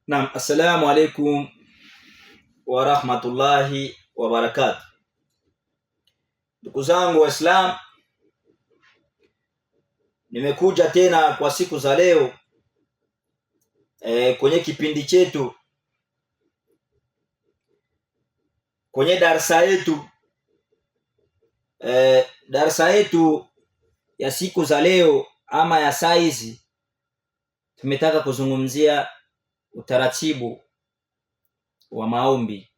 Naam, assalamu alaikum wa rahmatullahi wa barakatuh. Ndugu zangu Waislamu, nimekuja tena kwa siku za leo kwenye kipindi chetu, kwenye darasa yetu ya siku za leo ama ya saizi. Tumetaka kuzungumzia utaratibu wa maombi.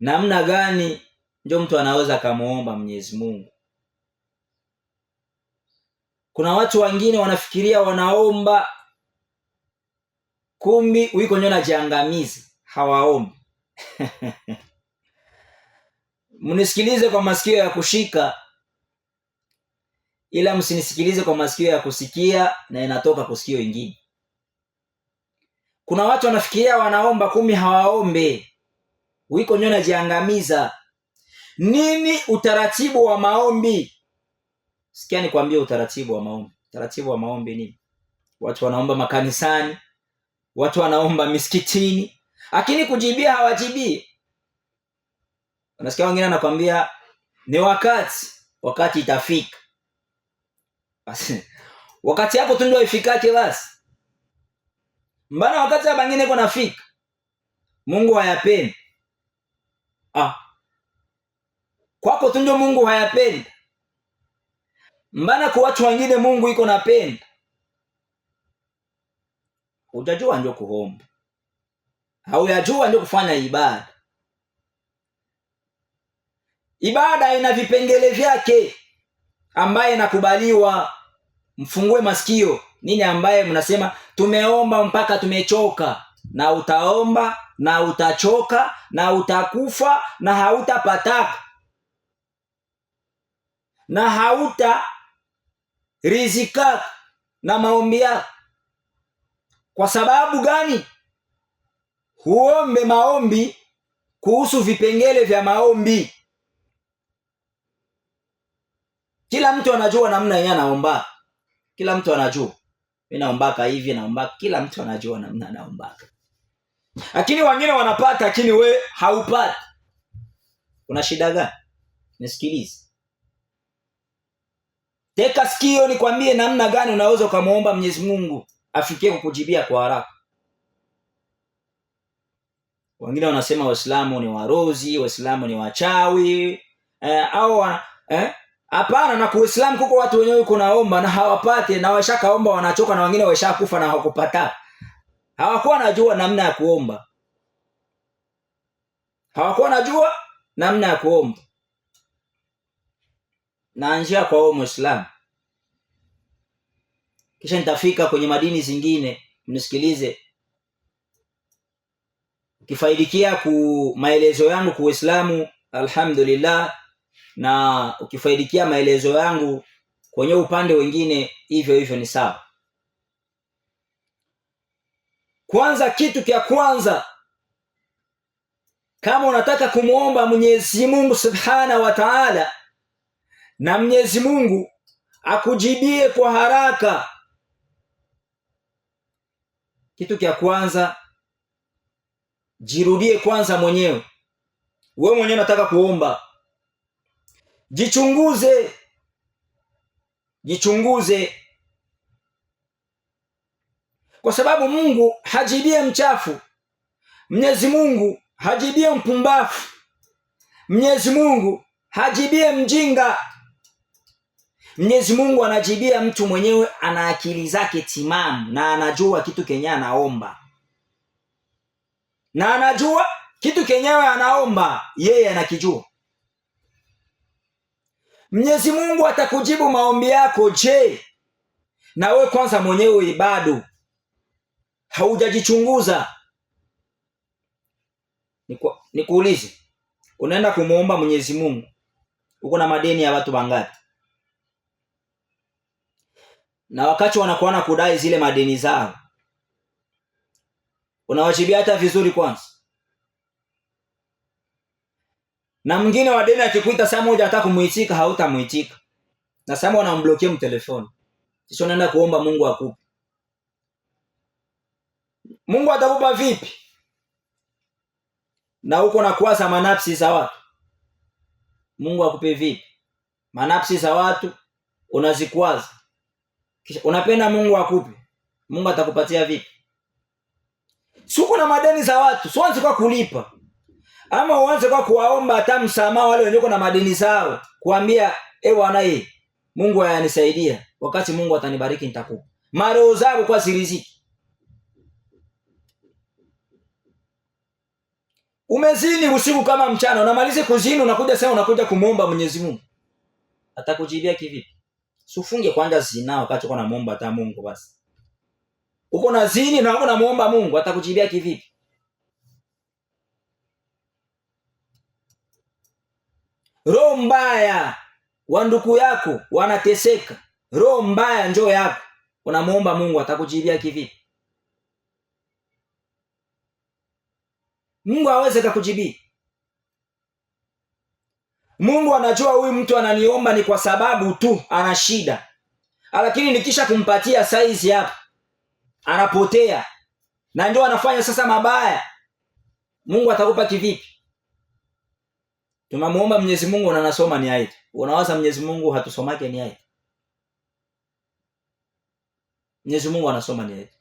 Namna gani ndio mtu anaweza kumuomba Mwenyezi Mungu? Kuna watu wengine wanafikiria wanaomba, kumbi wiko nyona jiangamizi, hawaombi. Mnisikilize kwa masikio ya kushika, ila msinisikilize kwa masikio ya kusikia na inatoka kusikio ingine. Kuna watu wanafikiria wanaomba, kumbi hawaombe, wiko nyona jiangamiza. Nini utaratibu wa maombi? Sikia nikwambie utaratibu wa maombi. Utaratibu wa maombi ni watu wanaomba makanisani, watu wanaomba misikitini, lakini kujibia hawajibii. Unasikia wengine anakuambia ni wakati itafika. Basi wakati yako tu ndio ifikake basi. Mbona wakati ya bangine iko nafika? Mungu hayapendi. Kwako tu ndio Mungu hayapendi. Mbona kwa watu wengine Mungu iko napenda? Utajua ndio kuomba. Hauyajua ndio kufanya ibada. Ibada ina vipengele vyake ambaye nakubaliwa. Mfungue masikio. Nini ambaye mnasema tumeomba mpaka tumechoka? Na utaomba na utachoka na utakufa na hautapataka na hauta rizika na maombi yako. Kwa sababu gani? Huombe maombi kuhusu vipengele vya maombi. Kila mtu anajua namna yeye anaomba. Kila mtu anajua. Mimi naombaka hivi, naomba. Kila mtu anajua namna anaombaka. Lakini wengine wanapata, lakini we haupati. Kuna shida gani? Nisikilize. Teka sikio nikwambie namna gani unaweza kumuomba Mwenyezi Mungu afikie kukujibia kwa haraka. Wengine wanasema Waislamu ni warozi, Waislamu ni wachawi, hapana, na kwa Uislamu kuko watu wenyewe yuko naomba na hawapate, na washakaomba wanachoka, na wengine washakufa na hawakupata. Hawakuwa najua namna ya kuomba. Na njia kwa wao Muislamu. Kisha nitafika kwenye madini zingine, mnisikilize. Ukifaidikia ku maelezo yangu kwa Uislamu, alhamdulillah, na ukifaidikia maelezo yangu kwenye upande wengine, hivyo ni sawa. Kwanza, kitu kia kwanza, kama unataka kumuomba Mwenyezi Mungu Subhana wa Ta'ala na Mwenyezi Mungu akujibie kwa haraka, kitu kia kwanza, jirudie kwanza mwenyewe. Wewe mwenyewe unataka kuomba, jichunguze. Kwa sababu Mungu hajibie mchafu. Mwenyezi Mungu hajibie mpumbafu. Mwenyezi Mungu hajibie mjinga. Mwenyezi Mungu anajibia mtu mwenyewe ana akili zake timamu na anajua kitu kenye anaomba. Na anajua kitu kenyewe anaomba, yeye anakijua. Mwenyezi Mungu atakujibu maombi yako. Je, na wewe kwanza mwenyewe bado haujajichunguza? Nikuulize, unaenda kumuomba Mwenyezi Mungu, uko na madeni ya watu wangapi? Na wakati wanakuana kudai zile madeni zao, unawajibia hata vizuri kwanza? Na mwingine wa deni akikuita saa moja hata kumuitika hautamuitika. Na sasa unamblokia mtelefoni. Kisha unaenda kuomba Mungu akupe. Mungu atakupa vipi? Na uko na kuwaza manafsi za watu. Mungu akupe vipi? Manafsi za watu unazikwaza. Kisha unapenda Mungu akupe. Mungu atakupatia vipi? Suko na madeni za watu, sio anze kwa kulipa. Ama uanze kwa kuwaomba hata msamaha wale wenye na madeni zao. Kuambia Bwana Mungu ayanisaidia. Wakati Mungu atanibariki nitakupa. Maroho zako kwa siriziki. Umezini usiku kama mchana, unamaliza kuzini unakuja sasa unakuja kumuomba Mwenyezi Mungu. Atakujibia kivipi? Usifunge kwanza zina wakati uko namuomba hata Mungu basi. Uko na zini na uko namuomba Mungu, atakujibia kivipi? Roho mbaya wa ndugu yako wanateseka. Roho mbaya njoo yako. Unamuomba Mungu, atakujibia kivipi? Mungu hawezi kukujibia. Mungu anajua huyu mtu ananiomba ni kwa sababu tu ana shida. Lakini nikisha kumpatia saizi hapa anapotea. Na ndio anafanya sasa mabaya. Mungu atakupa kivipi? Tunamuomba Mwenyezi Mungu na anasoma ni ayati. Unawaza Mwenyezi Mungu hatusomake ni ayati? Mwenyezi Mungu anasoma ni ayati.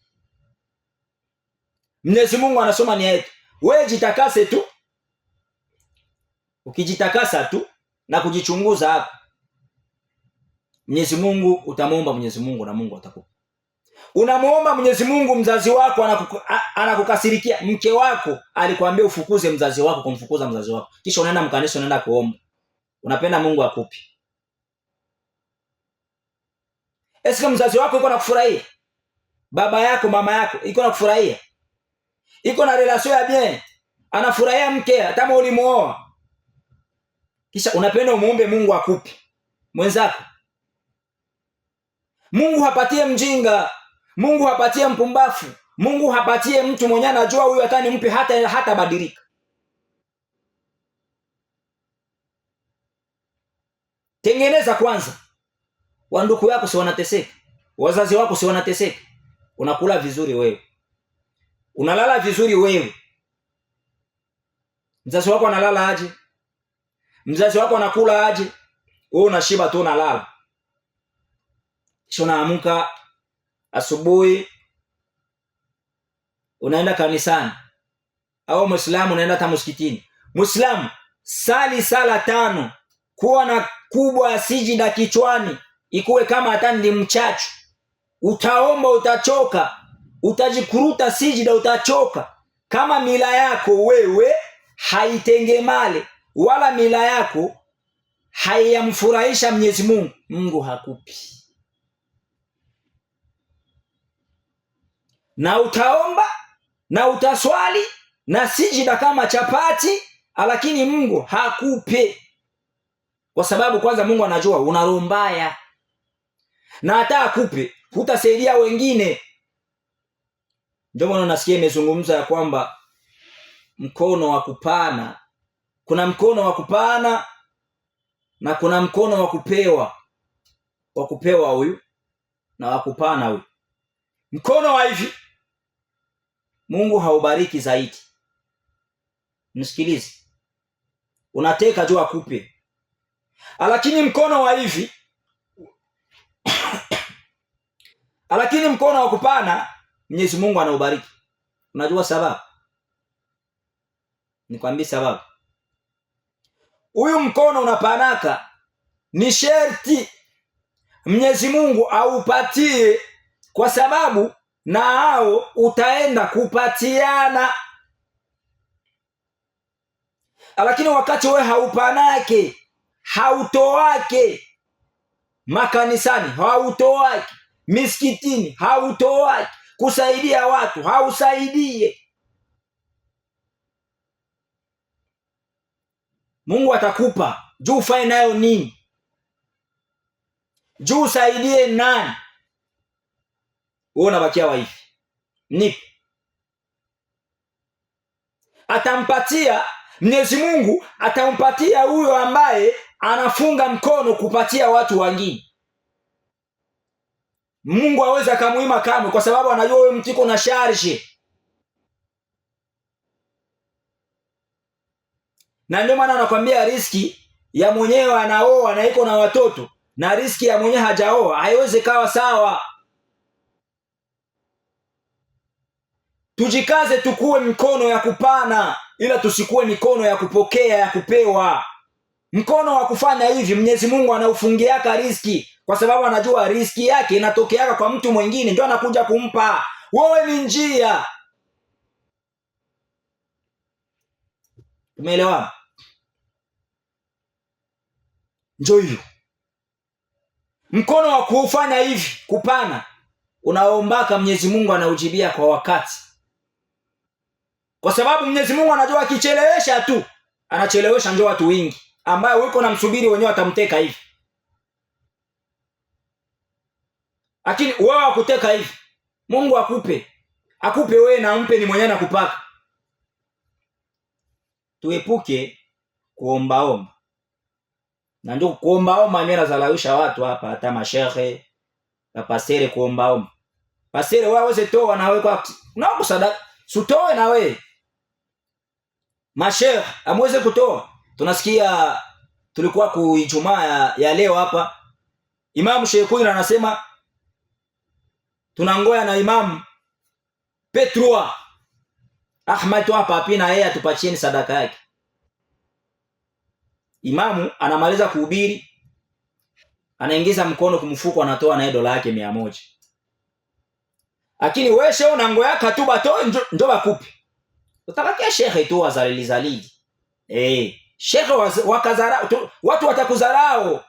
Mwenyezi Mungu anasoma ni ayati. Wewe jitakase tu. Ukijitakasa tu na kujichunguza hapo, Mwenyezi Mungu utamuomba Mwenyezi Mungu na Mungu atakupa. Unamuomba Mwenyezi Mungu, mzazi wako anakukasirikia. Mke wako alikwambia ufukuze mzazi wako, kumfukuza mzazi wako. Kisha unaenda mkanisa unaenda kuomba. Unapenda Mungu akupe. Eske mzazi wako yuko nakufurahia? Baba yako, mama yako yuko nakufurahia? Iko na relation ya bien? Anafurahia mke hata ulimuoa? Kisha unapenda umuombe Mungu akupe mwenzako. Mungu hapatie mjinga, Mungu hapatie mpumbafu, Mungu hapatie mtu mwenye anajua huyu hata nimpe hata badilika. Tengeneza kwanza. Wandugu yako si wanateseka, wazazi wako si wanateseka. Unakula vizuri wewe, unalala vizuri wewe. Mzazi wako analala aje? Mzazi wako anakula aje? Wewe unashiba tu unalala. Kisha unaamka asubuhi unaenda kanisani. Au Muislamu unaenda hata msikitini. Muislamu sali sala 5, kuwa na kubwa ya sijida kichwani, ikuwe kama hata ndi mchachu. Utaomba utachoka, utajikuruta sijida utachoka. Kama mila yako wewe haitengemale wala mila yako haiyamfurahisha Mwenyezi Mungu, Mungu hakupi. Na utaomba na utaswali na sijida kama chapati, lakini Mungu hakupe. Kwa sababu kwanza Mungu anajua una roho mbaya. Na hata akupe hutasaidia wengine. Ndio maana nasikia imezungumza ya kwamba mkono wa kupana, kuna mkono wa kupana na kuna mkono wa kupewa. Wa kupewa huyu na wa kupana huyu. Mkono wa hivi Mungu haubariki zaidi. Msikilize. Unateka juu akupe. Lakini mkono wa hivi lakini mkono wa kupana Mwenyezi Mungu anaubariki. Unajua sababu? Nikwambie sababu. Huyu mkono unapanaka ni sherti Mwenyezi Mungu aupatie, kwa sababu na hao utaenda kupatiana. Lakini wakati wewe haupanake, hautoake makanisani, hautoake misikitini, hautoake kusaidia watu, hausaidie, Mungu atakupa juu ufanye nayo nini? Juu usaidie nani? Wewe unabakia waifi. Nipi? Atampatia Mwenyezi Mungu, atampatia huyo ambaye anafunga mkono kupatia watu wengine. Mungu hawezi kumuima kamwe, kwa sababu anajua huyo mtiko na sharje. Na ndio maana anakuambia riski ya mwenyewe anaoa na iko na watoto na riski ya mwenyewe hajaoa haiwezi kawa sawa. Tujikaze tukue mikono ya kupana, ila tusikuwe mikono ya kupokea, ya kupewa. Mkono wa kufanya hivi Mwenyezi Mungu anaufungiaka riski, kwa sababu anajua riski yake inatokeaka kwa mtu mwingine, ndio anakuja kumpa. Wewe ni njia. Umeelewa? Njoo hiyo. Mkono wa kufanya hivi, kupana, unaombaka Mwenyezi Mungu anaujibia kwa wakati. Kwa sababu Mwenyezi Mungu anajua akichelewesha tu, anachelewesha ndio watu wengi ambaye wiko na msubiri wenyewe atamteka hivi. Lakini wewe akuteka hivi, Mungu akupe wewe na ampe ni mwenyewe nakupaka. Tuepuke kuombaomba. Na ndio kuombaomba mimi nazalawisha watu hapa, hata mashehe na pasere kuombaomba. Pasere wewe uweze toa na wewe kwa unao sadaka, sutoe na wewe. Mashehe amweze kutoa. Tunasikia tulikuwa ku Ijumaa ya leo hapa, Imam Sheikh anasema tunangoya na Imam Petro Ahmad hapa pia na yeye atupachieni sadaka yake. Imamu anamaliza kuhubiri, anaingiza mkono kumfuko, anatoa naye dola yake 100. Lakini wewe sheo na ngo yako tu bato ndio bakupi. Utabakia shekhe tu wazalili. Shekhe wakazara watu watakuzarao.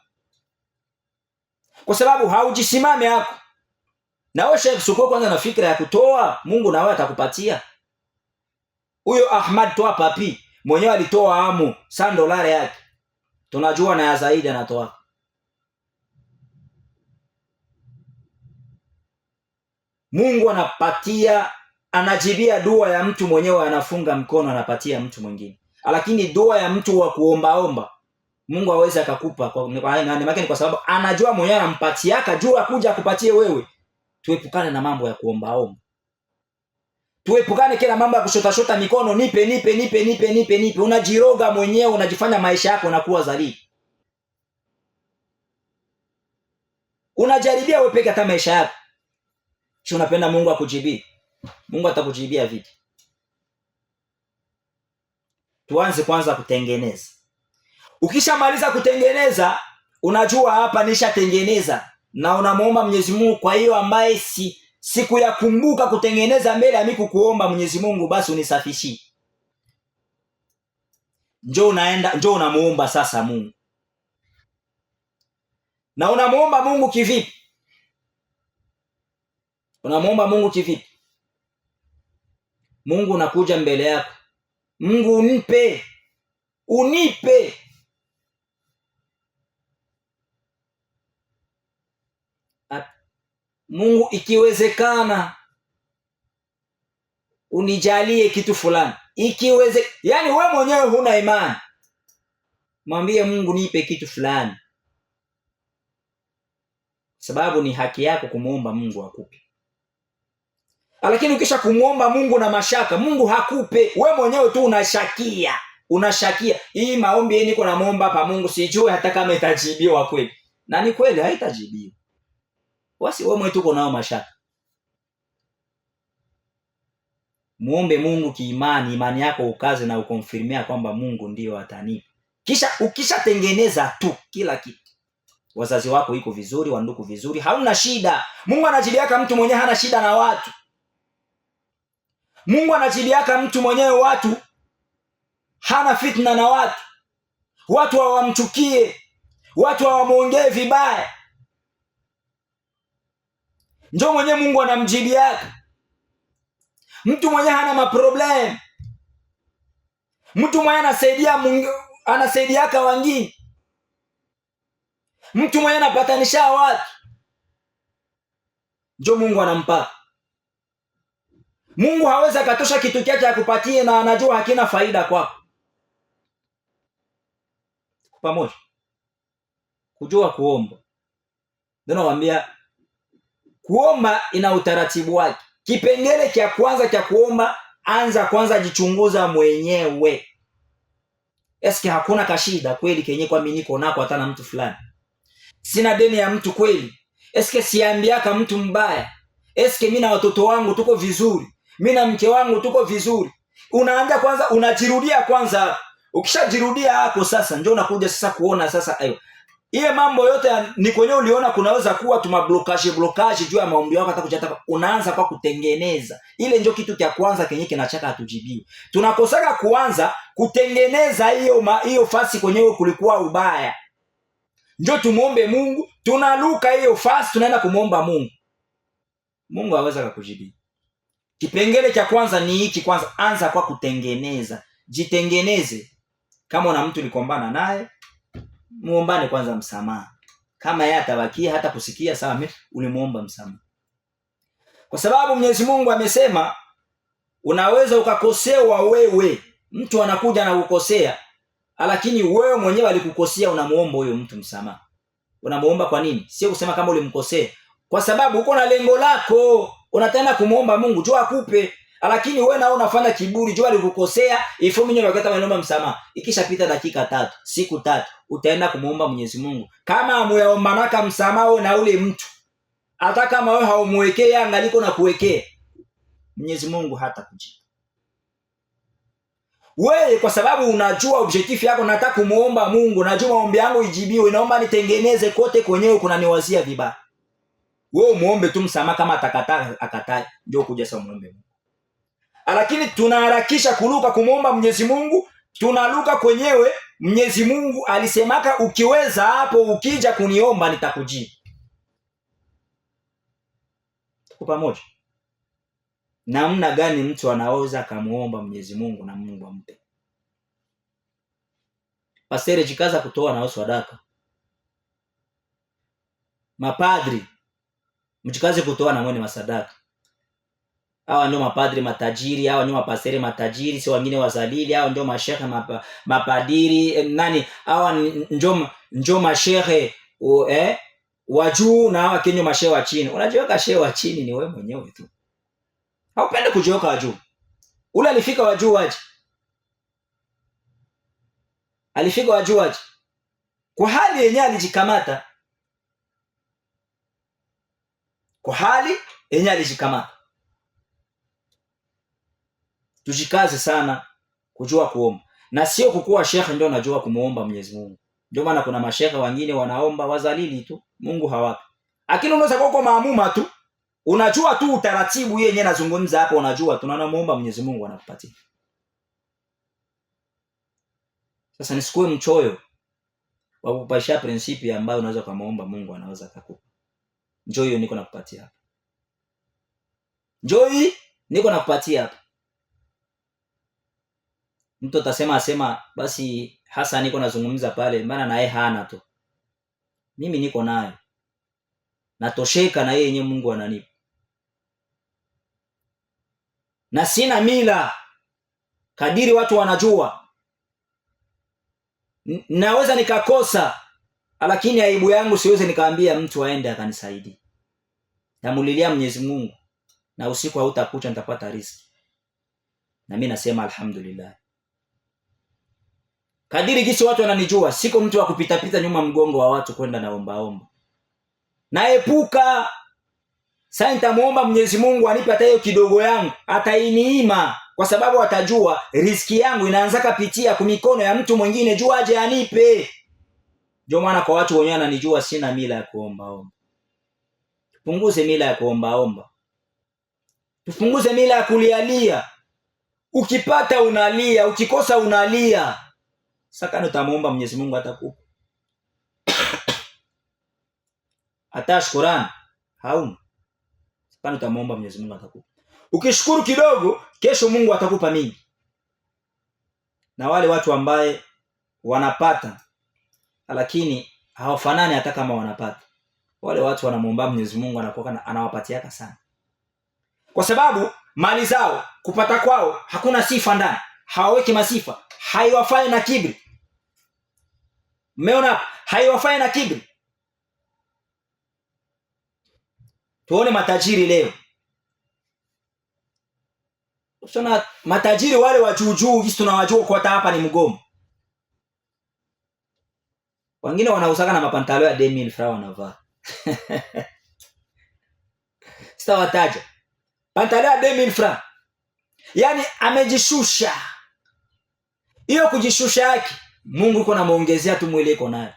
Kwa sababu haujisimame hapo. Na wewe shekhe sukua kwanza na fikra ya kutoa, Mungu na wewe atakupatia. Huyo Ahmad toa papi, mwenyewe alitoa amu $100 yake. Tunajua na ya zaidi anatoa. Mungu anapatia, anajibia dua ya mtu mwenyewe, anafunga mkono anapatia mtu mwingine. Lakini dua ya mtu wa kuombaomba Mungu hawezi akakupa kwa sababu anajua mwenyewe anampatia, akajua kuja kupatie wewe. Tuepukane na mambo ya kuombaomba. Tuepukane kila mambo ya kushota mikono, nipe. Unajiroga mwenyewe, unajifanya maisha yako yanakuwa zalili. Unajaribia wewe peke hata maisha yako. Si unapenda Mungu akujibie? Mungu atakujibia vipi? Tuanze kwanza kutengeneza. Ukishamaliza kutengeneza, unajua hapa nishatengeneza, na unamuomba Mwenyezi Mungu. Kwa hiyo ambaye siku ya kumbuka kutengeneza mbele ya miku kuomba Mwenyezi Mungu, basi unisafishie. Njoo unamuomba sasa Mungu. Na unamuomba Mungu kivipi? Unamuomba Mungu kivipi? Mungu unakuja mbele yako. Mungu unipe. Mungu ikiwezekana unijalie kitu fulani. Yani wewe mwenyewe huna imani, mwambie Mungu nipe kitu fulani. Sababu ni haki yako kumuomba Mungu akupe. Lakini ukisha kumuomba Mungu na mashaka, Mungu hakupe. Wewe mwenyewe tu unashakia. Hii maombi yenu niko namuomba hapa Mungu, sijui hata kama itajibiwa kweli. Na ni kweli haitajibiwa. Wasi wewe mwenyewe tuko nao mashaka. Muombe Mungu kiimani, imani yako ukaze na ukonfirmia kwamba Mungu ndio atanipa. Kisha ukishatengeneza tu kila kitu, wazazi wako iko vizuri, wanduku vizuri, hauna shida. Mungu anajibiaka mtu mwenyewe hana shida na watu. Mungu anajibiaka mtu mwenyewe watu hana fitna na watu. Watu hawamchukie, watu hawamuongee vibaya. Njoo mwenyewe Mungu anamjibiaka. Mtu mwenyewe hana maproblem. Mtu mwenyewe anasaidiaka wengine. Mtu mwenyewe anapatanisha watu. Njoo Mungu anampa. Mungu hawezi akatosha kitu chake akupatie na anajua hakina faida kwako. Pamoja. Kujua kuomba. Ndio nakwambia kuomba ina utaratibu wake. Kipengele cha kwanza cha kuomba, anza kwanza jichunguza mwenyewe. Eske hakuna kashida kweli kenye kwa mimi niko nako hata na mtu fulani? Sina deni ya mtu kweli? Eske siambiaka mtu mbaya? Eske mimi na watoto wangu tuko vizuri? Mimi na mke wangu tuko vizuri? Unaanza kwanza, unajirudia kwanza. Ukishajirudia hapo sasa ndio unakuja sasa kuona sasa ayo. Ile mambo yote ni kwenye uliona kunaweza kuwa blockage juu ya maombi yako hata kujataka, unaanza kwa kutengeneza. Ile ndio kitu cha kwanza kenye kinachaka atujibiwe. Tunakosaka kuanza kutengeneza hiyo fasi kwenyewe kulikuwa ubaya. Ndio tumuombe Mungu, tunaluka hiyo fasi tunaenda kumuomba Mungu. Mungu haweza kukujibia. Kipengele cha kwanza ni hiki kwanza, anza kwa kutengeneza. Jitengeneze. Kama una mtu ulikombana naye, muombane kwanza msamaha. Kama yeye atabakia hata kusikia sawa, mimi ulimuomba msamaha. Kwa sababu Mwenyezi Mungu amesema unaweza ukakosewa wewe. Mtu anakuja na kukosea, lakini wewe mwenyewe alikukosea, unamuomba huyo mtu msamaha. Unamuomba kwa nini? Sio kusema kama ulimkosea. Kwa sababu uko na lengo lako, unataka kumuomba Mungu jua akupe. Lakini wewe nao unafanya kiburi, jua alikukosea, ifu mimi wakati naomba msamaha. Ikishapita dakika 3, siku 3, utaenda kumuomba Mwenyezi Mungu. Kama amuombanaka msamaha wewe na ule mtu, hata kama wewe haumwekee angaliko na kuwekea, Mwenyezi Mungu hata kujibu. Wewe kwa sababu unajua objective yako, nataka kumuomba Mungu, najua maombi yangu ijibiwe, naomba nitengeneze kote kwenyewe kuna niwazia vibaya. Wewe muombe tu msamaha, kama atakataa akatae, ndio kuja sasa muombe Mungu. Lakini tunaharakisha kuluka kumuomba Mwenyezi Mungu, tunaluka kwenyewe. Mwenyezi Mungu alisemaka ukiweza hapo ukija kuniomba nitakujibu. Tuko pamoja? Namna gani mtu anaweza kumuomba Mwenyezi Mungu na Mungu ampe? Pastere jikaza kutoa na sadaka. Mapadri mjikaze kutoa na mwene masadaka. Hawa ndio mapadri matajiri, hawa ndio mapastere matajiri, si wengine wazalili, hawa ndio mashehe mapadiri, nani? Hawa ndio mashehe wa juu na hawa kinyo mashehe wa chini. Unajiweka shehe wa chini ni wewe mwenyewe tu. Haupende kujiweka wa juu. Ule alifika wa juu aje? Alifika wa juu aje? Kwa hali yenyewe alijikamata. Kwa hali yenyewe alijikamata. Tujikaze sana kujua kuomba. Na sio kukua shekhe ndio unajua kumuomba Mwenyezi Mungu. Ndio maana kuna mashekhe wengine wanaomba wazalili tu, Mungu hawapi. Lakini unaweza kuwa maamuma tu, unajua tu utaratibu yenyewe nazungumza hapo, unajua tunamuomba Mwenyezi Mungu anakupatia. Sasa nisikue mchoyo wa kupasha prinsipi ambayo unaweza kumuomba Mungu anaweza kukupa. Njoo hiyo niko nakupatia hapa. Njoo hii niko nakupatia hapa. Mtu atasema basi hasa niko nazungumza pale, maana naye hana tu. Mimi niko nayo. Natosheka na yeye yenyewe Mungu ananipa. Na sina mila kadiri watu wanajua. Naweza nikakosa, lakini aibu yangu siweze nikaambia mtu aende akanisaidia. Namulilia Mwenyezi Mungu, na usiku hautakucha nitapata riziki. Na mimi nasema alhamdulillah. Kadiri gisi watu wananijua, siko mtu wa kupita pita nyuma mgongo wa watu kwenda naomba. Naepuka. Sasa nitamuomba Mwenyezi Mungu anipe hata hiyo kidogo yangu, atainiima, kwa sababu atajua riziki yangu inaanza kupitia kwa mikono ya mtu mwingine, jua aje anipe. Ndio maana kwa watu wenyewe wananijua sina mila ya kuomba. Tupunguze mila ya kuomba. Tupunguze mila ya kulialia. Ukipata unalia, ukikosa unalia. Sasa utamuomba Mwenyezi Mungu atakupa. Hata shukrani hauna. Sasa utamuomba Mwenyezi Mungu atakupa. Ukishukuru kidogo, kesho Mungu atakupa mingi. Na wale watu ambaye wanapata lakini hawafanani hata kama wanapata, wale watu wanamuomba Mwenyezi Mungu anakuwa anawapatiaka sana. Kwa sababu mali zao, kupata kwao hakuna sifa ndani. Hawaweki masifa. Haiwafai na kibri. Umeona? Haiwafai na kibri. Tuone matajiri leo. Usona matajiri wale wa juu juu, sisi tunawajua kwa hapa ni mgomo. Wengine wanausaka na mapantalo ya 2000 francs wanavaa. Sitawataja. Pantalo ya 2000 francs. Yaani amejishusha. Hiyo kujishusha yake Mungu yuko anamuongezea tu mwili iko nayo.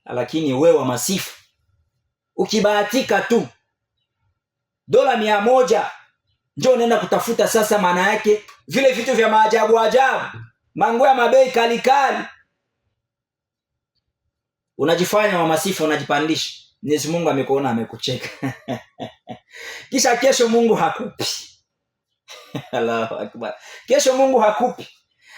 Lakini wewe wa masifu ukibahatika tu dola 100 njoo nenda kutafuta sasa, maana yake vile vitu vya maajabu ajabu, manguo ya mabei kali kali, unajifanya wa masifu, unajipandisha. Mwenyezi Mungu amekuona, amekucheka. Kisha kesho Mungu hakupi. Allahu Akbar. Kesho Mungu hakupi.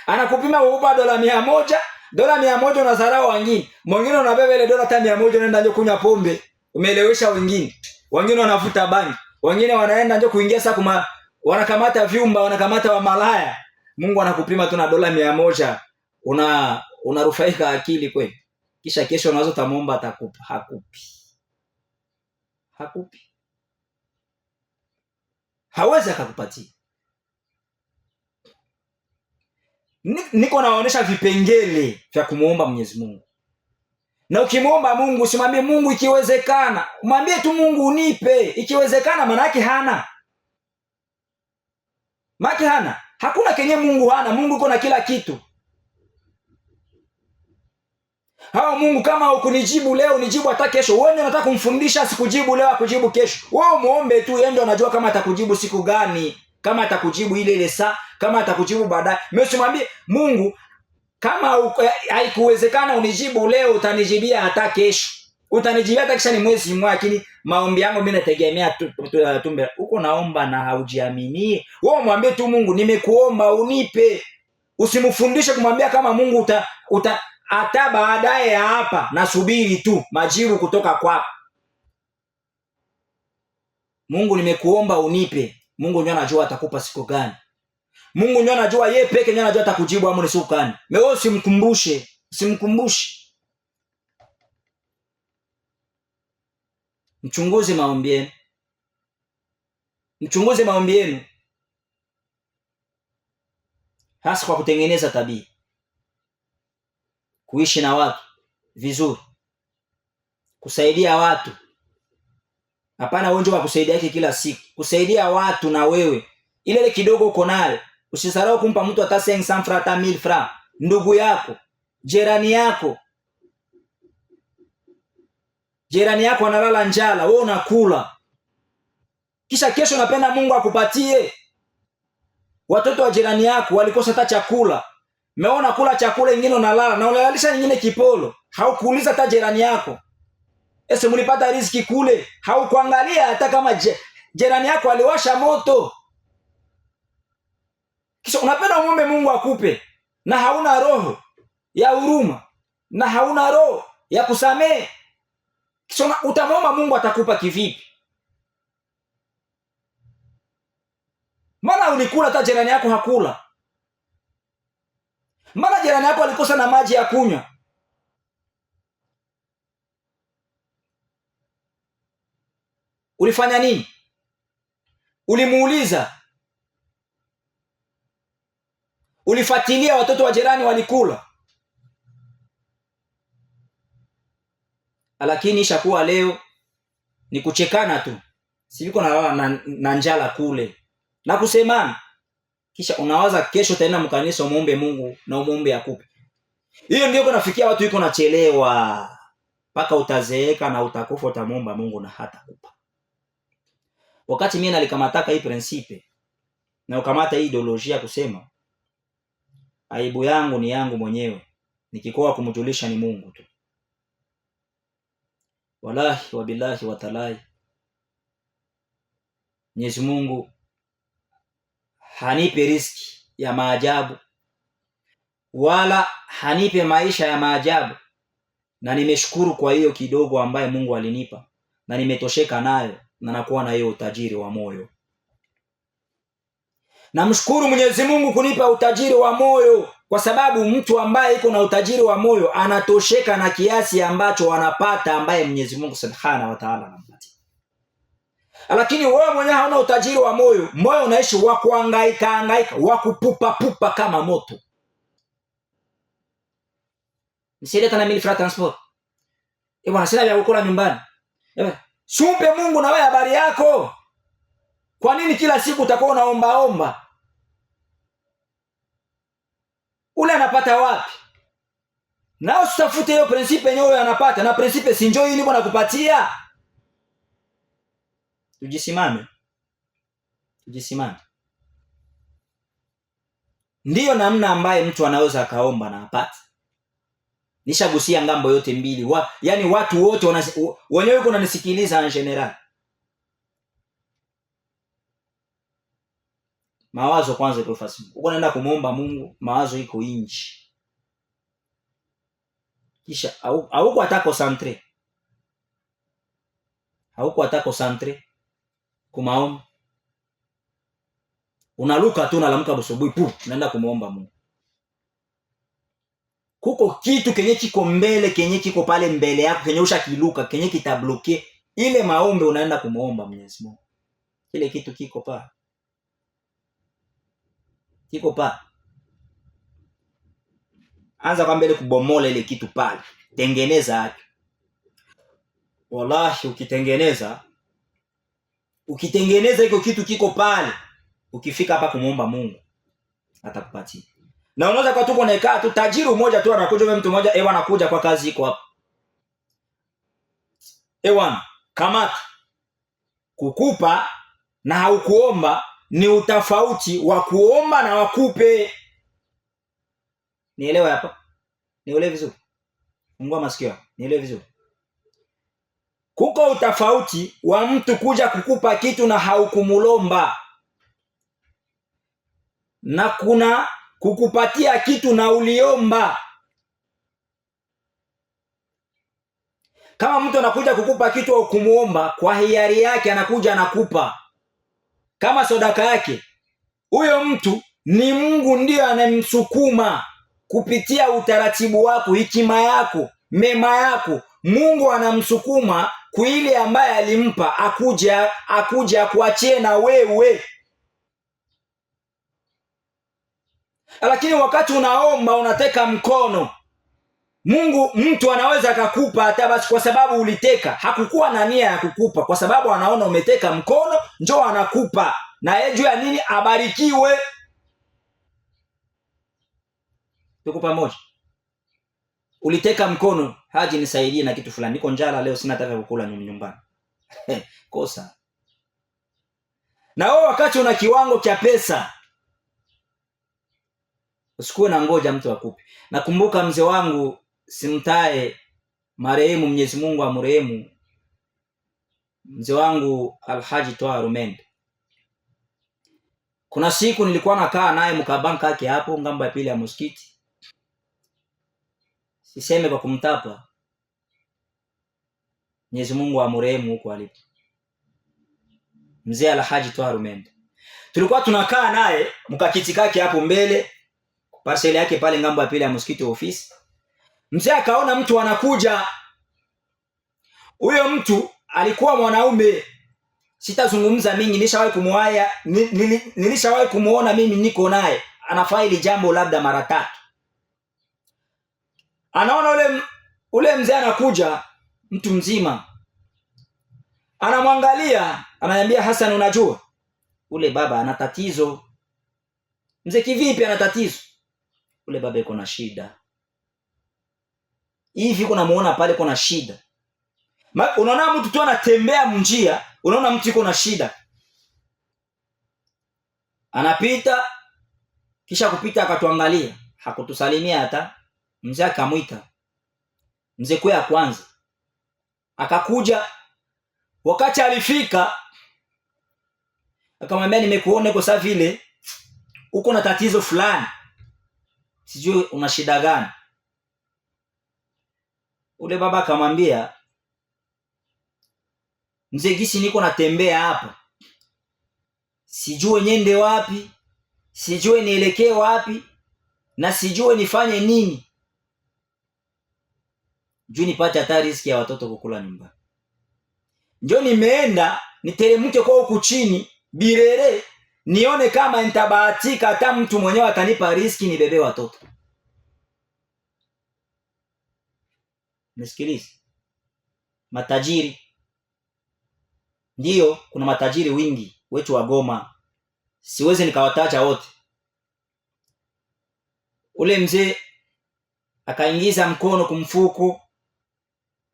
Anakupima uba dola 100, dola 100 unadharau wengine. Mwingine unabeba ile dola 100 unaenda nje kunywa pombe, umeelewesha wengine. Wengine wanavuta bangi, wengine wanaenda nje kuingia sasa wanakamata vyumba, wanakamata wa malaya. Mungu anakupima tu na dola 100, unarufaika akili kweli. Kisha kesho unaweza tamuomba atakupa, hakupi. Hakupi. Hawezi akakupatia. Niko naonyesha vipengele vya kumuomba Mwenyezi Mungu. Na ukimuomba Mungu usimwambie Mungu ikiwezekana, mwambie tu Mungu unipe. Ikiwezekana maana yake hana. Maana hana. Hakuna kenye Mungu hana. Mungu yuko na kila kitu. Hao Mungu kama ukunijibu leo nijibu hata kesho. Wewe ndio unataka kumfundisha sikujibu leo akujibu kesho. Wewe muombe tu, yeye ndio anajua kama atakujibu siku gani, kama atakujibu ile saa, kama atakujibu baadaye. Mimi usimwambie Mungu kama haikuwezekana unijibu leo utanijibia hata kesho. Utanijibia hata kisha ni mwezi mmoja, lakini maombi yangu mimi nategemea tumbe. Uko naomba na haujiamini. Wewe mwambie tu Mungu nimekuomba unipe. Usimfundishe kumwambia kama Mungu hata baadaye ya hapa nasubiri tu majibu kutoka kwako. Mungu nimekuomba unipe. Mungu ndiye anajua atakupa siku gani. Mungu ndiye anajua, yeye peke ndiye anajua atakujibu amu ni siku gani. Wewe usimkumbushe, usimkumbushe. Mchunguze maombi yenu. Mchunguze maombi yenu. Hasa kwa kutengeneza tabia. Kuishi na watu vizuri. Kusaidia watu. Hapana wewe njoo kusaidia yake kila siku. Kusaidia watu na wewe. Ile kidogo uko nayo. Usisahau kumpa mtu hata 500 francs hata 1000 francs. Ndugu yako, jirani yako. Jirani yako analala njala, wewe unakula. Kisha kesho unapenda Mungu akupatie. Watoto wa jirani yako walikosa hata chakula. Umeona kula chakula ingine unalala na unalalisha nyingine kipolo. Haukuuliza hata jirani yako. Ese mlipata riziki kule. Haukuangalia hata kama jirani yako aliwasha moto. Kisha unapenda muombe Mungu akupe na hauna roho ya huruma na hauna roho ya kusamehe. Kisha utamwomba Mungu atakupa kivipi? Maana ulikula hata jirani yako hakula. Maana jirani yako alikosa na maji ya kunywa. Ulifanya nini? Ulimuuliza? Ulifuatilia watoto wa jirani walikula? Lakini ishakuwa leo ni kuchekana tu. Siviko na njala kule. Na kusemana. Kisha unawaza kesho tena mkanisa muombe Mungu na umuombe akupe. Hiyo ndio kunafikia watu yuko nachelewa. Paka utazeeka na utakufa utamuomba Mungu na hatakupa. Wakati mimi nalikamataka hii prinsipe na ukamata hii ideolojia kusema aibu yangu ni yangu mwenyewe, nikikoa kumjulisha ni Mungu tu. Wallahi wa billahi wa talai, Mwenyezi Mungu hanipe riziki ya maajabu wala hanipe maisha ya maajabu, na nimeshukuru kwa hiyo kidogo ambaye Mungu alinipa na nimetosheka nayo na nakuwa na hiyo utajiri wa moyo. Namshukuru Mwenyezi Mungu kunipa utajiri wa moyo, kwa sababu mtu ambaye iko na utajiri wa moyo anatosheka na kiasi ambacho anapata ambaye Mwenyezi Mungu Subhanahu wa Ta'ala anampatia. Lakini wewe mwenyewe hauna utajiri wa moyo, moyo unaishi wa kuhangaika, wa kupupa kama moto. Nisileta na 1000 francs transport. Bwana sina vya kukula nyumbani. Sumpe Mungu na wewe habari yako. Kwa nini kila siku utakuwa unaomba? Ule anapata wapi? Na usitafute hiyo prinsipe yenyewe anapata, na prinsipe si njoo ili Bwana kupatia. Tujisimame. Ndiyo namna ambaye mtu anaweza akaomba na apate. Nishagusia ngambo yote mbili. Yaani watu wote wenyewe uko unanisikiliza en general. Mawazo kwanza iko fasi. Uko naenda kumuomba Mungu, mawazo iko inji. Kisha hauko atako concentre kumaomba. Unaluka tu nalamka busubuhi naenda kumuomba Mungu. Kuko kitu kenye kiko mbele, kenye kiko pale mbele yako, kenye ushakiluka, kenye kitabloke ile maombi unaenda kumuomba Mwenyezi Mungu. Kile kitu kiko pa. Anza kwa mbele kubomola ile kitu pale. Tengeneza haki. Wallahi ukitengeneza hiyo kitu kiko pale, ukifika hapa kumuomba Mungu atakupatia. Na unaweza kwa tuko naekaa tu tajiri mmoja tu anakuja mtu mmoja anakuja kwa kazi iko hapa. Kamata. Kukupa na haukuomba ni utafauti wa kuomba na wakupe. Nielewe hapa. Nielewe vizuri. Fungua masikio. Nielewe vizuri. Kuko utafauti wa mtu kuja kukupa kitu na haukumulomba. Na kuna kukupatia kitu na uliomba. Kama mtu anakuja kukupa kitu au kumuomba, kwa hiari yake anakuja anakupa. Kama sadaka yake, huyo mtu ni Mungu ndiye anamsukuma kupitia utaratibu wako, hekima yako, mema yako. Mungu anamsukuma kuile ambaye alimpa akuja kuachie na wewe. Lakini wakati unaomba unateka mkono, mtu anaweza akakupa hata basi kwa sababu uliteka. Hakukuwa na nia ya kukupa, kwa sababu anaona umeteka mkono, njoo anakupa. Na yeye juu ya nini? Abarikiwe. Tuko pamoja. Uliteka mkono, Haji nisaidie na kitu fulani. Niko njala leo, sina taka kukula nyumbani. Kosa. Na wewe wakati una kiwango cha pesa, usikuwe na ngoja mtu akupe. Nakumbuka mzee wangu simtae marehemu, Mwenyezi Mungu amrehemu, mzee wangu Alhaji Toa Rumende. Kuna siku nilikuwa nakaa naye mkabanka yake hapo ngambo ya pili ya msikiti. Siseme kwa kumtapa, Mwenyezi Mungu amrehemu huko alipo, mzee Alhaji Toa Rumende. Tulikuwa tunakaa naye mkakiti kake hapo mbele, parcel yake pale ngambo ya pili ya msikiti ofisi. Mzee akaona mtu anakuja. Huyo mtu alikuwa mwanaume. Sitazungumza mingi, nilishawahi kumuona mimi, niko naye anafaili jambo labda mara 3. Anaona ule mzee anakuja, mtu mzima. Anamwangalia, ananiambia, Hassan, unajua ule baba ana tatizo. Mzee, kivipi ana tatizo? Ule baba yuko na shida. Hivi kuna muona pale kuna shida. Unaona mtu tu anatembea mnjia, unaona mtu yuko na shida. Anapita, kisha kupita akatuangalia, hakutusalimia hata. Mzee akamwita. Mzee kwa ya kwanza. Akakuja, wakati alifika akamwambia, nimekuona kwa sababu vile uko na tatizo fulani. Sijui una shida gani. Ule baba akamwambia, mzee, gisi niko natembea hapa, sijue niende wapi, sijue nielekee wapi, na sijue nifanye nini juu nipate hata riziki ya watoto kukula nyumbani. Njoo nimeenda niteremke kwa huku chini Birere, nione kama nitabahatika hata mtu mwenyewe atanipa riziki nibebe watoto. Nisikilize. matajiri. Ndiyo, kuna matajiri wingi wetu wa Goma, siwezi nikawataja wote. Ule mzee akaingiza mkono kumfuko,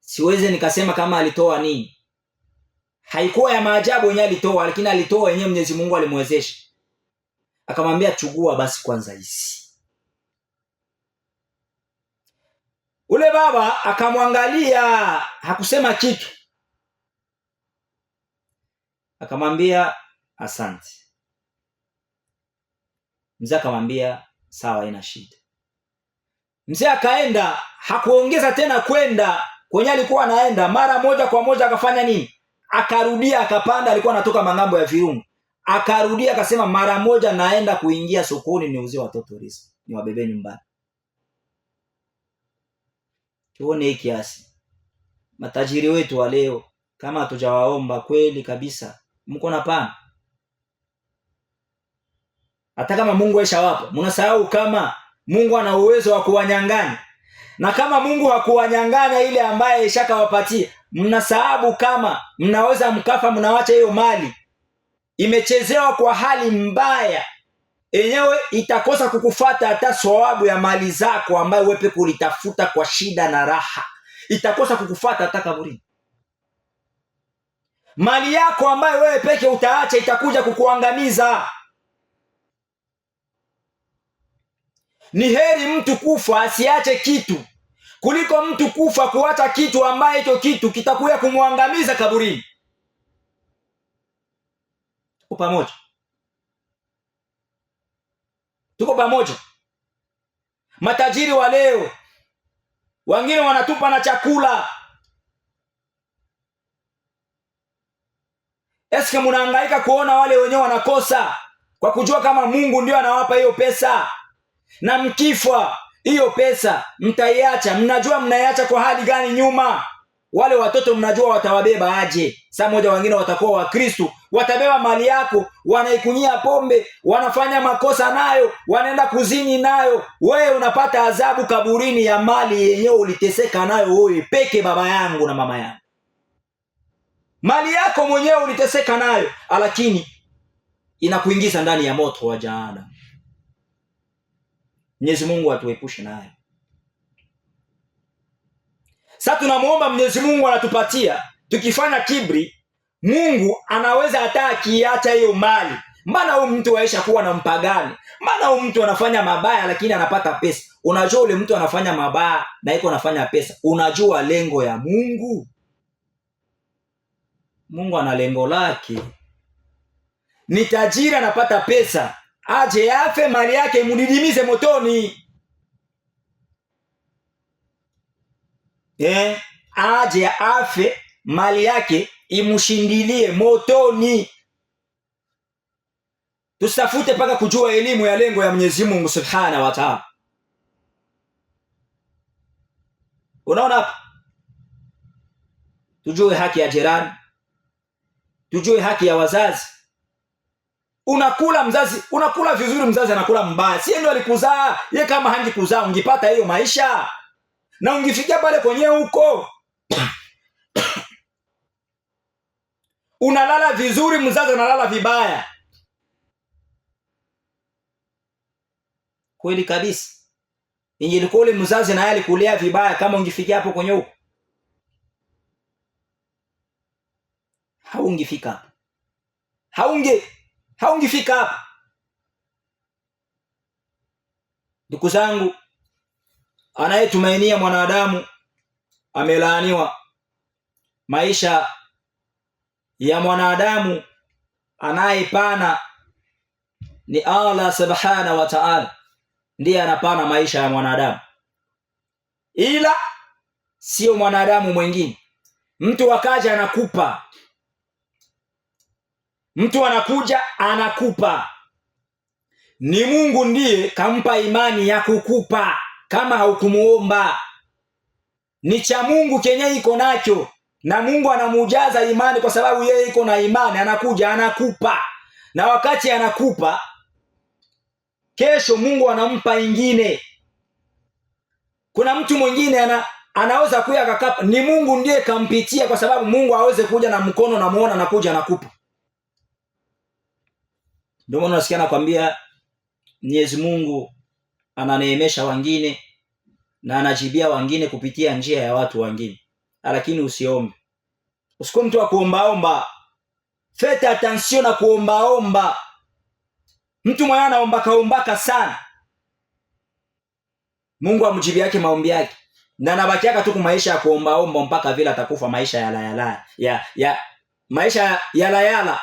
siwezi nikasema kama alitoa nini. Haikuwa ya maajabu yenyewe alitoa, lakini alitoa yenyewe Mwenyezi Mungu alimwezesha. Akamwambia chugua basi kwanza hizi. Ule baba akamwangalia, hakusema kitu. Akamwambia asante. Mzee akamwambia sawa, ina shida. Mzee akaenda, hakuongeza tena kwenda kwenye alikuwa anaenda. Mara moja kwa moja akafanya nini? Akarudia, akapanda, alikuwa anatoka mangambo ya Virungu. Akarudia akasema mara moja naenda kuingia sokoni niuzie watoto riziki, niwabebe nyumbani. Tuone hii kiasi. Matajiri wetu wa leo kama hatujawaomba kweli kabisa, mko na pana. Hata kama Mungu aishawapa, mnasahau kama Mungu ana uwezo wa kuwanyang'anya. Na kama Mungu hakuwanyang'anya ile ambaye ishakawapatia, mnasahau kama mnaweza mkafa, mnawacha hiyo mali imechezewa kwa hali mbaya, yenyewe itakosa kukufuata hata sawabu ya mali zako ambayo wewe peke ulitafuta kwa shida na raha, itakosa kukufuata hata kaburini. Mali yako ambayo wewe peke utaacha itakuja kukuangamiza. Ni heri mtu kufa asiache kitu kuliko mtu kufa kuacha kitu ambaye hicho kitu kitakuja kumwangamiza kaburini. Tuko pamoja? Tuko pamoja? Matajiri wa leo wengine wanatupa na chakula. Eske mnahangaika kuona wale wenyewe wanakosa kwa kujua kama Mungu ndio anawapa hiyo pesa? Na mkifa hiyo pesa mtaiacha, mnajua mnaiacha kwa hali gani nyuma? Wale watoto mnajua watawabeba aje? Saa moja wengine watakuwa Wakristo, watabeba mali yako, wanaikunyia pombe, wanafanya makosa nayo, wanaenda kuzini nayo. Wewe unapata adhabu kaburini ya mali yenyewe uliteseka nayo wewe peke, baba yangu na mama yangu. Mali yako mwenyewe uliteseka nayo, lakini inakuingiza ndani ya moto wa jahannam. Mwenyezi Mungu atuepushe nayo. Sasa tunamuomba Mwenyezi Mungu, anatupatia. Tukifanya kibri, Mungu anaweza hata akiacha hiyo mali. Maana huyu mtu aisha kuwa na mpagani, maana huyu mtu anafanya mabaya lakini anapata pesa. Unajua ule mtu anafanya mabaya na iko anafanya pesa, unajua lengo ya Mungu? Mungu ana lengo lake. Ni tajiri anapata pesa, aje afe mali yake imudidimize motoni. Aje afe mali yake imushindilie motoni. Tusitafute paka kujua elimu ya lengo ya Mwenyezi Mungu Subhanahu wa Ta'ala. Unaona hapa? Tujue haki ya jirani, tujue haki ya wazazi. Unakula mzazi, unakula vizuri, mzazi anakula mbaya. Si ndio alikuzaa? Yeye kama hangikuzaa ungipata hiyo maisha? Na ungifikia pale kwenye huko unalala vizuri, mzazi analala vibaya. Kweli kabisa. Ingelikuwa ule mzazi na yeye alikulea vibaya, kama ungifikia hapo kwenye huko, haungifika. Haungifika hapa. Ndugu zangu, anayetumainia mwanadamu amelaaniwa. Maisha ya mwanadamu anayepana ni Allah Subhanahu wa Ta'ala, ndiye anapana maisha ya mwanadamu, ila sio mwanadamu mwingine. Mtu akaja anakupa, mtu anakuja anakupa, ni Mungu ndiye kampa imani ya kukupa. Kama haukumuomba, ni cha Mungu kenye iko nacho, na Mungu anamujaza imani kwa sababu yeye iko na imani. Anakuja anakupa, na wakati anakupa, kesho Mungu anampa ingine. Kuna mtu mwingine anaweza kuja akakapa, ni Mungu ndiye kampitia, kwa sababu Mungu aweze kuja na mkono na muona anakuja nakupa. Ndio maana nasikia nakwambia Mwenyezi Mungu ananeemesha wengine na anajibia wengine kupitia njia ya watu wengine. Lakini usiombe. Usikuwe mtu wa kuombaomba. Faites attention na kuombaomba. Mtu mwenye anaombaka sana, Mungu amjibia yake maombi yake. Na anabakiaka tu maisha ya kuombaomba mpaka vile atakufa maisha ya maisha yala.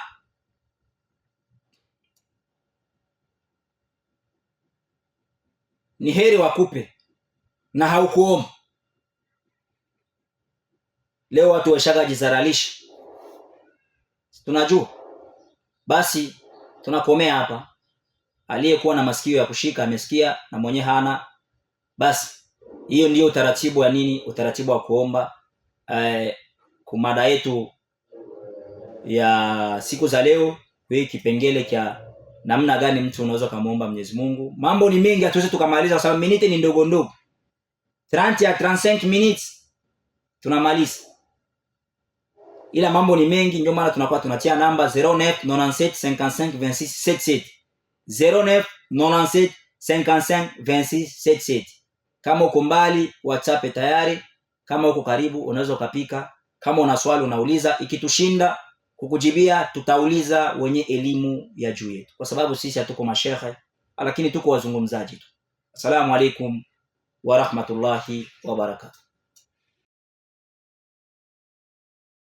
Ni heri wakupe na haukuomba. Leo watu washaka jizaralisha. Tunajua. Basi tunakomea hapa. Aliyekuwa na masikio ya kushika amesikia, na mwenye hana basi. Hiyo ndio utaratibu wa nini? Utaratibu wa kuomba. Kumada yetu ya siku za leo, hii kipengele cha namna gani mtu unaweza kumuomba Mwenyezi Mungu. Mambo ni mengi, hatuwezi tukamaliza kwa sababu minute ni ndogo ndogo. 30 ya 35 minutes tunamaliza. Ila mambo ni mengi, ndio maana tunakuwa tunatia namba 0997552677. 0997552677. Kama uko mbali WhatsApp tayari, kama uko karibu unaweza ukapika. Kama una swali unauliza, ikitushinda kukujibia tutauliza wenye elimu ya juu yetu, kwa sababu sisi hatuko mashehe, lakini tuko wazungumzaji tu. Asalamu alaykum wa rahmatullahi wa barakatuh.